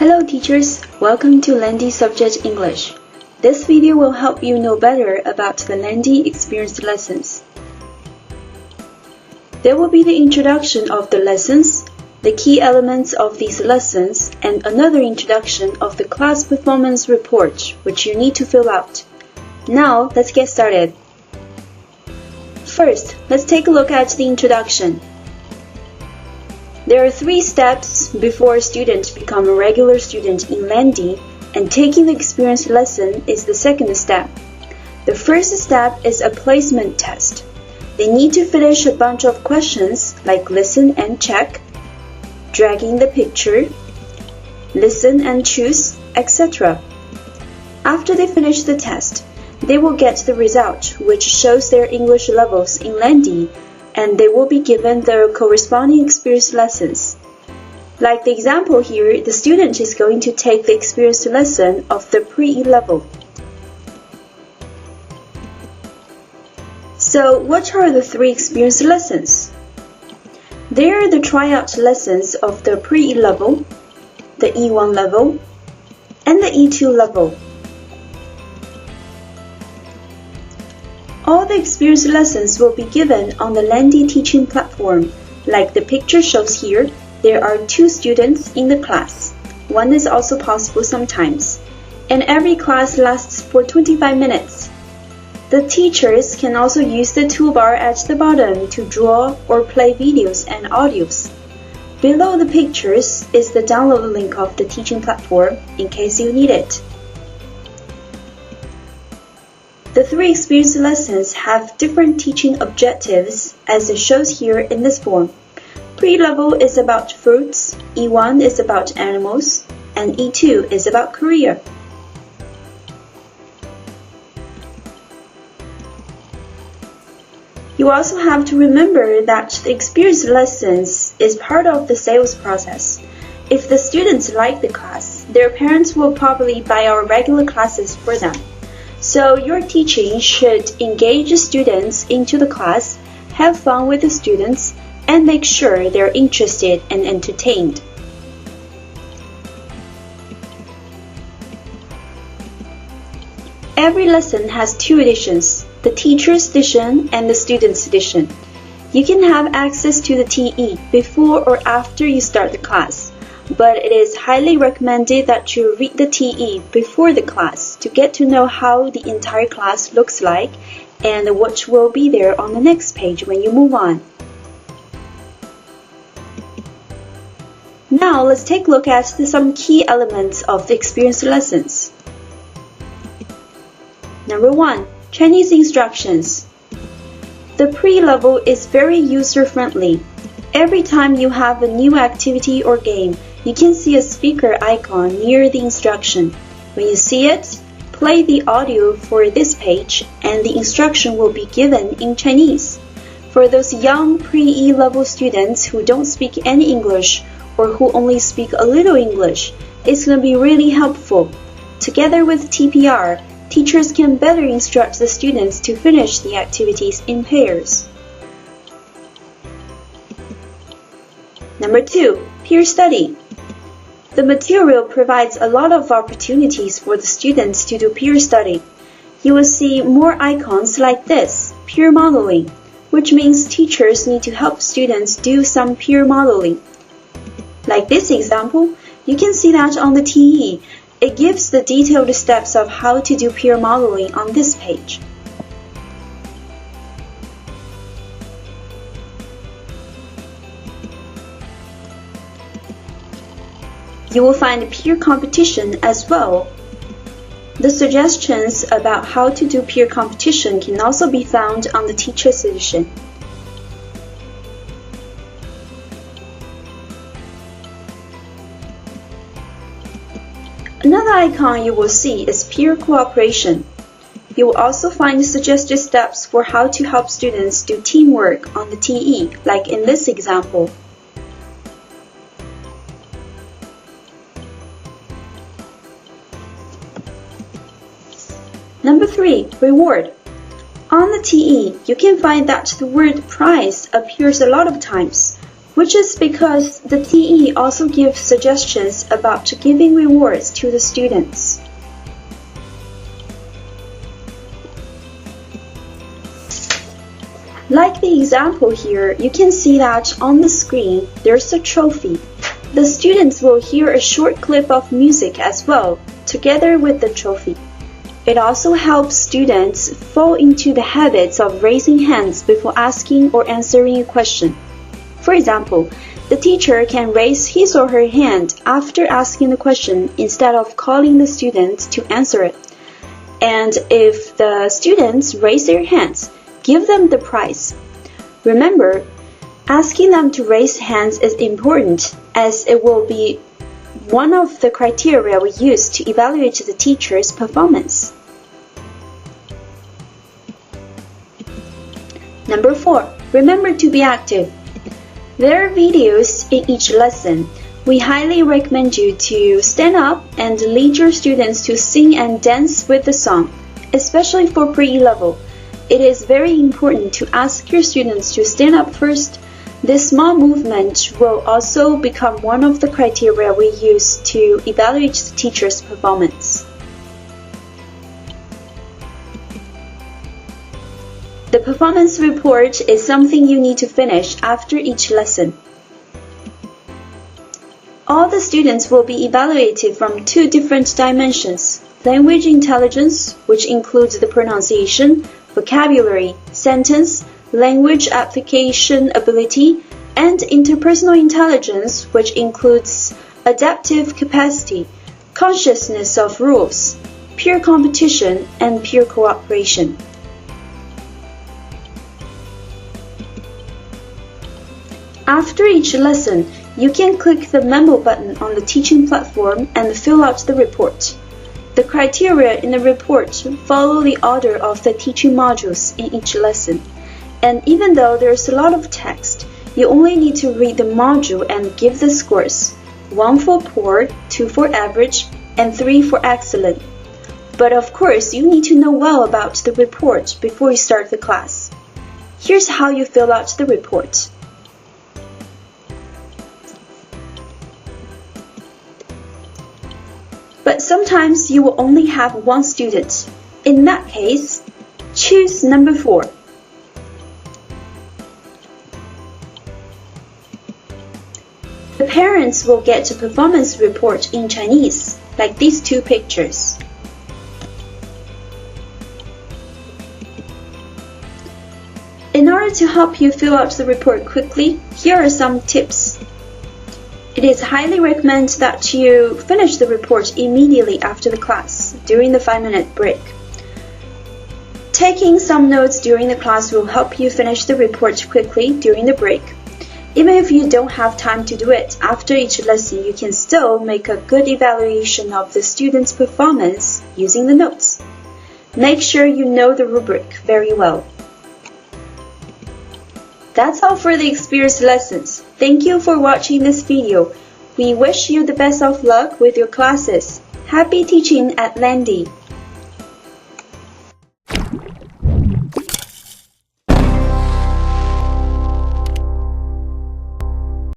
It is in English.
Hello teachers, welcome to Landi Subject English. This video will help you know better about the Landi experience lessons. There will be the introduction of the lessons, the key elements of these lessons, and another introduction of the class performance report, which you need to fill out. Now, let's get started. First, let's take a look at the introduction. There are 3 steps before a student becomes a regular student in Landi, and taking the experience lesson is the second step. The first step is a placement test. They need to finish a bunch of questions like listen and check, dragging the picture, listen and choose, etc. After they finish the test, they will get the result, which shows their English levels in Landi, and they will be given their corresponding experience lessons. Like the example here, the student is going to take the experience lesson of the pre-E level. So, what are the 3 experience lessons? They are the tryout lessons of the pre-E level, the E1 level, and the E2 level. All the experience lessons will be given on the Landi teaching platform. Like the picture shows here, there are 2 students in the class. One is also possible sometimes. And every class lasts for 25 minutes. The teachers can also use the toolbar at the bottom to draw or play videos and audios. Below the pictures is the download link of the teaching platform in case you need it. The 3 experience lessons have different teaching objectives as it shows here in this form. Pre-level is about fruits, E1 is about animals, and E2 is about Korea. You also have to remember that the experience lessons is part of the sales process. If the students like the class, their parents will probably buy our regular classes for them. So your teaching should engage students into the class, have fun with the students, and make sure they're interested and entertained. Every lesson has 2 editions, the teacher's edition and the student's edition. You can have access to the TE before or after you start the class, but it is highly recommended that you read the TE before the class to get to know how the entire class looks like and what will be there on the next page when you move on. Now let's take a look at some key elements of the experience lessons. Number 1. Chinese instructions. The pre-level is very user-friendly. Every time you have a new activity or game, you can see a speaker icon near the instruction. When you see it, play the audio for this page and the instruction will be given in Chinese. For those young pre-E level students who don't speak any English or who only speak a little English, it's going to be really helpful. Together with TPR, teachers can better instruct the students to finish the activities in pairs. Number 2. Peer study. The material provides a lot of opportunities for the students to do peer study. You will see more icons like this, peer modeling, which means teachers need to help students do some peer modeling. Like this example, you can see that on the TE. It gives the detailed steps of how to do peer modeling on this page. You will find peer competition as well. The suggestions about how to do peer competition can also be found on the teacher's edition. Another icon you will see is peer cooperation. You will also find suggested steps for how to help students do teamwork on the TE, like in this example. Number 3. Reward. On the TE, you can find that the word prize appears a lot of times. which is because the TE also gives suggestions about giving rewards to the students. Like the example here, you can see that on the screen there's a trophy. The students will hear a short clip of music as well, together with the trophy. It also helps students fall into the habits of raising hands before asking or answering a question. For example, the teacher can raise his or her hand after asking the question instead of calling the student to answer it. And if the students raise their hands, give them the prize. Remember, asking them to raise hands is important as it will be one of the criteria we use to evaluate the teacher's performance. Number 4. Remember to be active. There are videos in each lesson. We highly recommend you to stand up and lead your students to sing and dance with the song, especially for pre-E level. It is very important to ask your students to stand up first. This small movement will also become one of the criteria we use to evaluate the teacher's performance. The performance report is something you need to finish after each lesson. All the students will be evaluated from 2 different dimensions: language intelligence, which includes the pronunciation, vocabulary, sentence, language application ability, and interpersonal intelligence, which includes adaptive capacity, consciousness of rules, peer competition, and peer cooperation. After each lesson, you can click the memo button on the teaching platform and fill out the report. The criteria in the report follow the order of the teaching modules in each lesson. And even though there's a lot of text, you only need to read the module and give the scores: 1 for poor, 2 for average, and 3 for excellent. But of course, you need to know well about the report before you start the class. Here's how you fill out the report. But sometimes you will only have 1 student. In that case, choose number 4. The parents will get a performance report in Chinese, like these 2 pictures. In order to help you fill out the report quickly, here are some tips. It is highly recommended that you finish the report immediately after the class, during the 5-minute break. Taking some notes during the class will help you finish the report quickly during the break. Even if you don't have time to do it after each lesson, you can still make a good evaluation of the student's performance using the notes. Make sure you know the rubric very well. That's all for the experience lessons. Thank you for watching this video. We wish you the best of luck with your classes. Happy teaching at Landi!